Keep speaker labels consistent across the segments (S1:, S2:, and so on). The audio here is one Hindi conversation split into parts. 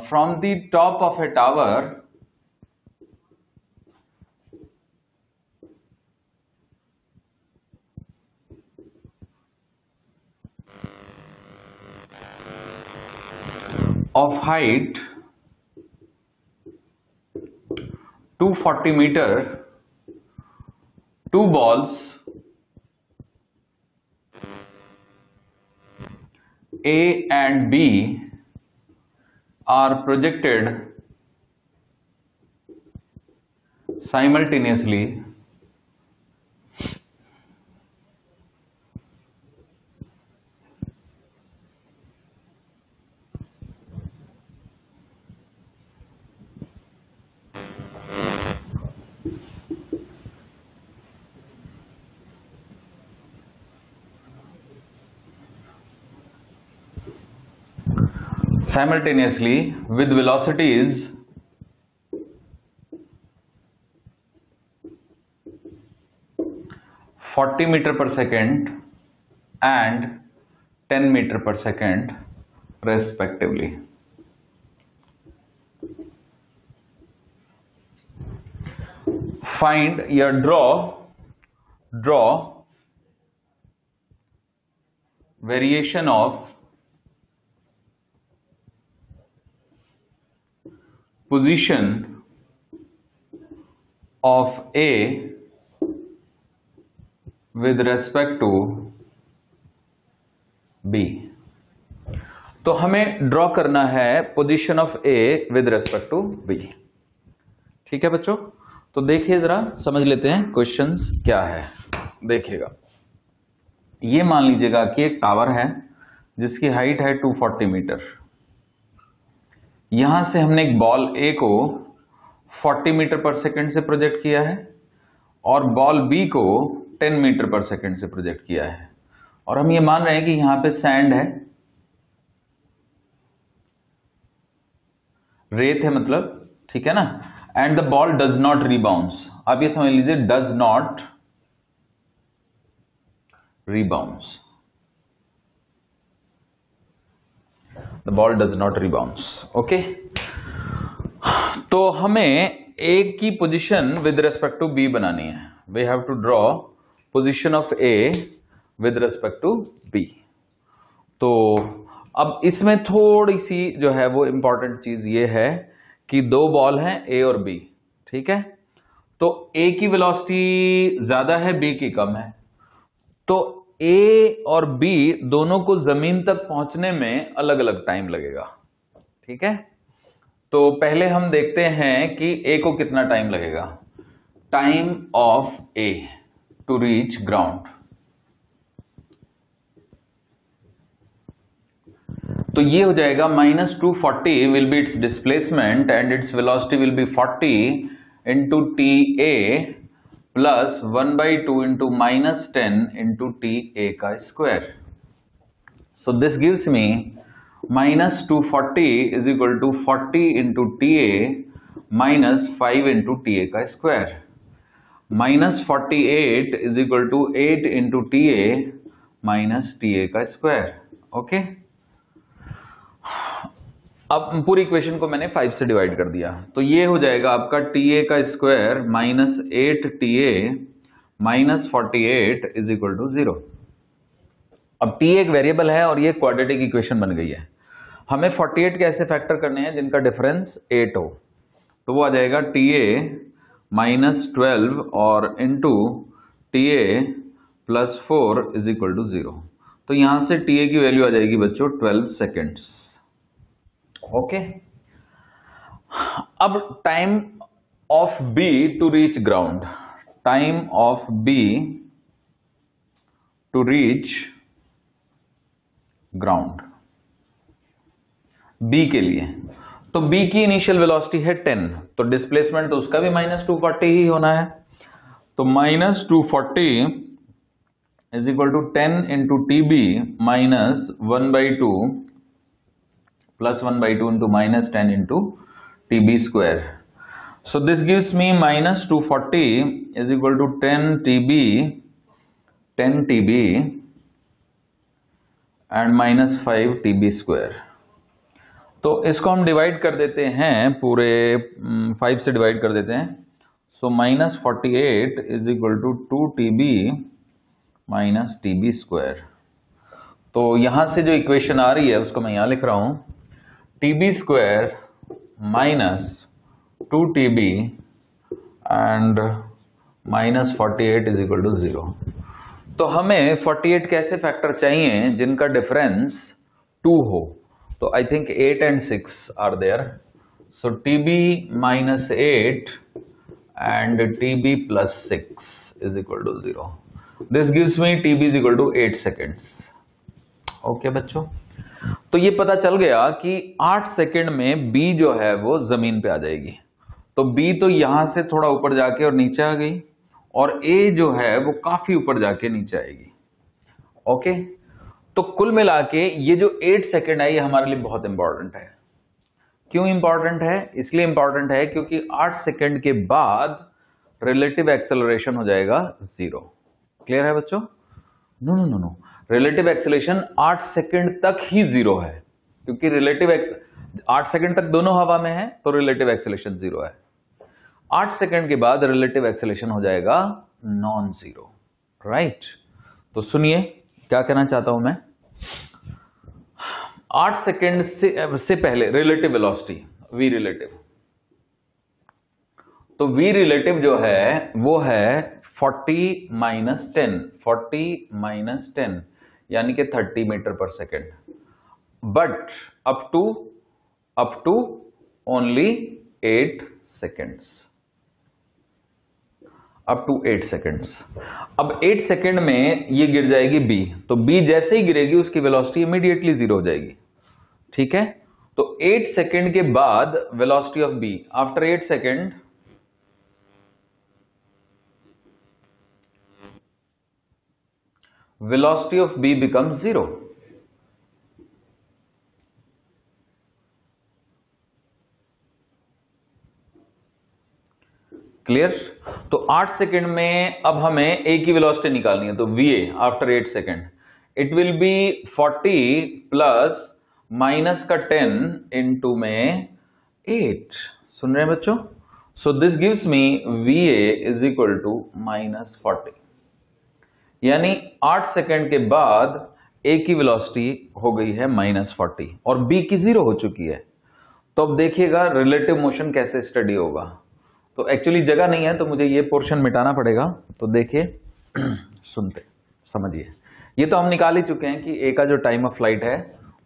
S1: from the top of a tower of height 240 meter, two balls A and B are projected simultaneously with velocities (40 meter per second and 10 meter per second respectively. Find या draw variation of position of A with respect to B. तो हमें ड्रॉ करना है position of A with respect to B. ठीक है बच्चों, तो देखिए जरा समझ लेते हैं क्वेश्चंस क्या है। देखिएगा, ये मान लीजिएगा कि एक टावर है जिसकी हाइट है 240 मीटर। यहां से हमने एक बॉल ए को 40 मीटर पर सेकंड से प्रोजेक्ट किया है और बॉल बी को 10 मीटर पर सेकंड से प्रोजेक्ट किया है, और हम ये मान रहे हैं कि यहां पे सैंड है, रेत है मतलब, ठीक है ना, and the ball does not rebounce. आप ये समझ लीजिए does not rebounce, the ball does not rebounce. Okay, तो हमें ए की position with respect to B बनानी है। We have to draw position of A with respect to B. तो अब इसमें थोड़ी सी जो है वो इंपॉर्टेंट चीज ये है कि दो बॉल हैं ए और बी, ठीक है, तो ए की वेलोसिटी ज्यादा है, बी की कम है, तो ए और बी दोनों को जमीन तक पहुंचने में अलग अलग टाइम लगेगा। ठीक है, तो पहले हम देखते हैं कि ए को कितना टाइम लगेगा। Time of A to reach ground, तो ये हो जाएगा -240 will be its displacement and its velocity will be 40 into T A plus 1/2 into -10 into T A का square. So this gives me -240 is equal to 40 into T A -5 into T A का square, -48 is equal to 8 into T A minus T A का स्क्वायर। ओके, अब पूरी इक्वेशन को मैंने 5 से डिवाइड कर दिया, तो ये हो जाएगा आपका टी ए का square -8 T A -48 is equal to 0। अब टी एक वेरिएबल है और ये क्वाड्रेटिक इक्वेशन बन गई है। हमें 48 कैसे फैक्टर करने हैं जिनका डिफरेंस 8 हो, तो वो आ जाएगा टी ए -12 और into T A +4 is equal to 0। तो यहां से टी ए की वैल्यू आ जाएगी बच्चों 12 सेकेंड्स। ओके, अब time of B to reach ground, time of B to reach ground B के लिए, तो बी की इनिशियल वेलोसिटी है 10, तो डिस्प्लेसमेंट तो उसका भी -240 ही होना है, तो -240 is equal to 10 into T B -1/2 plus 1/2 into -10 into TB square. So this gives me -240 is equal to 10 TB and -5 TB square. तो इसको हम डिवाइड कर देते हैं, पूरे 5 से डिवाइड कर देते हैं। So -48 is equal to 2TB minus TB square. तो यहां से जो इक्वेशन आ रही है उसको मैं यहां लिख रहा हूं, TB square minus 2TB and -48 is equal to 0। तो हमें 48 कैसे फैक्टर चाहिए जिनका डिफरेंस 2 हो। तो I think 8 and 6 are there. So TB minus 8 and TB plus 6 is equal to 0. This gives me TB is equal to 8 seconds. Okay बच्चों, तो ये पता चल गया कि 8 सेकंड में B जो है वो जमीन पे आ जाएगी। तो B तो यहां से थोड़ा ऊपर जाके और नीचे आ गई, और A जो है वो काफी ऊपर जाके नीचे आएगी। ओके, तो कुल मिला के ये जो 8 सेकंड है ये हमारे लिए बहुत इंपॉर्टेंट है। क्यों इंपॉर्टेंट है? इसलिए इंपॉर्टेंट है क्योंकि 8 सेकंड के बाद रिलेटिव एक्सेलरेशन हो जाएगा 0। क्लियर है बच्चों? No no no no, relative acceleration 8 second तक ही 0 है, क्योंकि 8 सेकंड तक दोनों हवा में है तो रिलेटिव एक्सेलरेशन 0 है। 8 सेकंड के बाद रिलेटिव एक्सेलरेशन हो जाएगा नॉन जीरो। राइट, तो सुनिए क्या कहना चाहता हूं मैं। 8 सेकंड से पहले रिलेटिव वेलोसिटी v रिलेटिव, तो v रिलेटिव जो है वो है 40 माइनस 10 यानी कि 30 मीटर पर second, but up to only 8 seconds, up to 8 seconds. अब 8 सेकेंड में ये गिर जाएगी B, तो B जैसे ही गिरेगी उसकी वेलोसिटी इमीडिएटली 0 हो जाएगी। ठीक है, तो 8 सेकेंड के बाद velocity of B, after 8 second velocity of B becomes 0. Clear? तो 8 सेकेंड में अब हमें A की वेलोसिटी निकालनी है, तो VA after 8 second it will be 40 plus minus का 10 इंटू में 8। सुन रहे हैं बच्चों? So this gives me VA is equal to -40, यानी 8 सेकेंड के बाद A की वेलोसिटी हो गई है -40 और B की 0 हो चुकी है। तो अब देखिएगा रिलेटिव मोशन कैसे स्टडी होगा। तो एक्चुअली जगह नहीं है तो मुझे ये पोर्शन मिटाना पड़ेगा। तो देखिए सुनते समझिए, ये तो हम निकाल ही चुके हैं कि A का जो टाइम ऑफ फ्लाइट है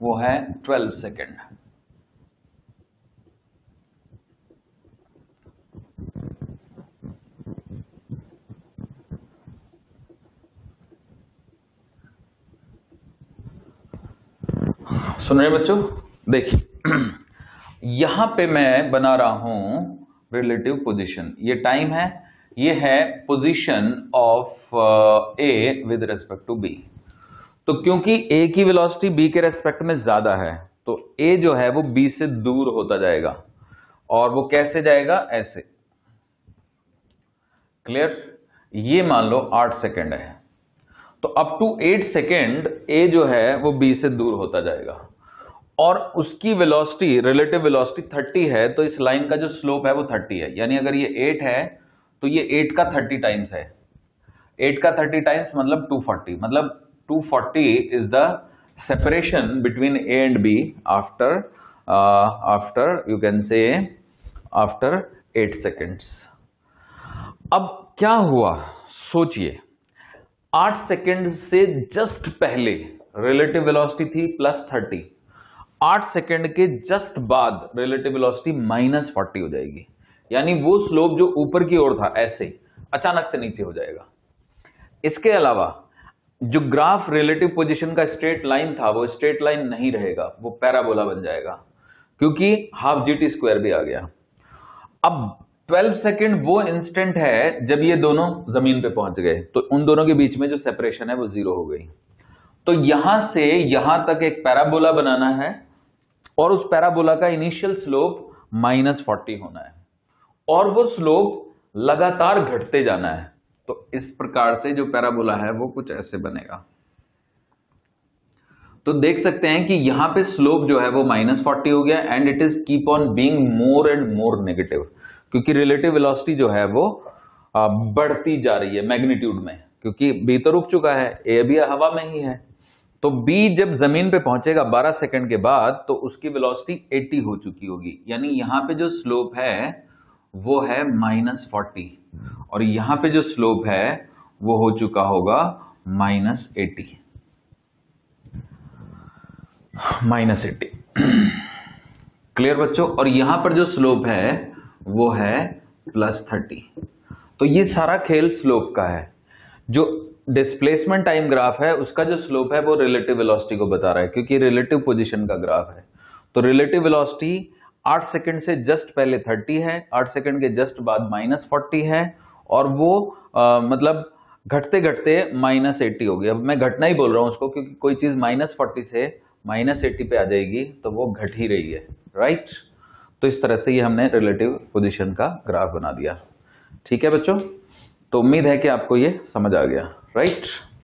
S1: वो है 12 सेकेंड। सुन रहे बच्चों? देखिए यहां पे मैं बना रहा हूं रिलेटिव पोजीशन, ये टाइम है, ये है position of A with respect to B। तो क्योंकि A की वेलोसिटी B के रेस्पेक्ट में ज्यादा है तो A जो है वो B से दूर होता जाएगा, और वो कैसे जाएगा? ऐसे। क्लियर? ये मान लो 8 सेकेंड है, तो अप टू 8 सेकेंड A जो है वो B से दूर होता जाएगा, और उसकी वेलोसिटी रिलेटिव वेलोसिटी 30 है, तो इस लाइन का जो स्लोप है वो 30 है। यानी अगर ये 8 है तो ये 8 का 30 टाइम्स है। 8 का 30 टाइम्स मतलब 240, मतलब 240 is the separation between A and B after you can say after 8 seconds. अब क्या हुआ सोचिए, 8 सेकेंड से जस्ट पहले रिलेटिव वेलोसिटी थी +30, 8 सेकेंड के जस्ट बाद रिलेटिव वेलोसिटी -40 हो जाएगी। यानी वो स्लोप जो ऊपर की ओर था ऐसे अचानक से नीचे हो जाएगा। इसके अलावा जो ग्राफ रिलेटिव पोजीशन का स्ट्रेट लाइन था वो स्ट्रेट लाइन नहीं रहेगा, वो पैराबोला बन जाएगा, क्योंकि हाफ GT² भी आ गया। अब 12 सेकेंड वो इंस्टेंट है जब ये दोनों जमीन पे पहुंच गए, तो उन दोनों के बीच में जो सेपरेशन है वो 0 हो गई। तो यहां से यहां तक एक पैराबोला बनाना है, और उस पैराबोला का इनिशियल स्लोप -40 होना है, और वो स्लोप लगातार घटते जाना है। तो इस प्रकार से जो पैराबोला है वो कुछ ऐसे बनेगा। तो देख सकते हैं कि यहां पे स्लोप जो है वो -40 हो गया and it is keep on being more and more negative, क्योंकि रिलेटिव वेलोसिटी जो है वो बढ़ती जा रही है मैग्नीट्यूड में, क्योंकि बी तो रुक चुका है, ए भी हवा में ही है। तो बी जब जमीन पे पहुंचेगा 12 सेकंड के बाद तो उसकी वेलोसिटी 80 हो चुकी होगी, यानी यहां पे जो स्लोप है वो है -40 और यहां पे जो स्लोप है वो हो चुका होगा -80। क्लियर बच्चों? और यहां पर जो स्लोप है वो है +30। तो ये सारा खेल स्लोप का है। जो डिस्प्लेसमेंट टाइम ग्राफ है उसका जो स्लोप है वो रिलेटिव वेलोसिटी को बता रहा है, क्योंकि रिलेटिव पोजीशन का ग्राफ है। तो रिलेटिव वेलोसिटी 8 सेकंड से जस्ट पहले 30 है, 8 सेकंड के जस्ट बाद -40 है और वो मतलब घटते घटते -80 हो गई। अब मैं घटना ही बोल रहा हूं उसको, क्योंकि कोई चीज -40 से -80 पे आ जाएगी तो वो घट ही रही है, राइट? तो इस तरह से ये हमने रिलेटिव पोजीशन का ग्राफ बना दिया। ठीक है बच्चों, तो उम्मीद है कि आपको ये समझ आ गया, राइट?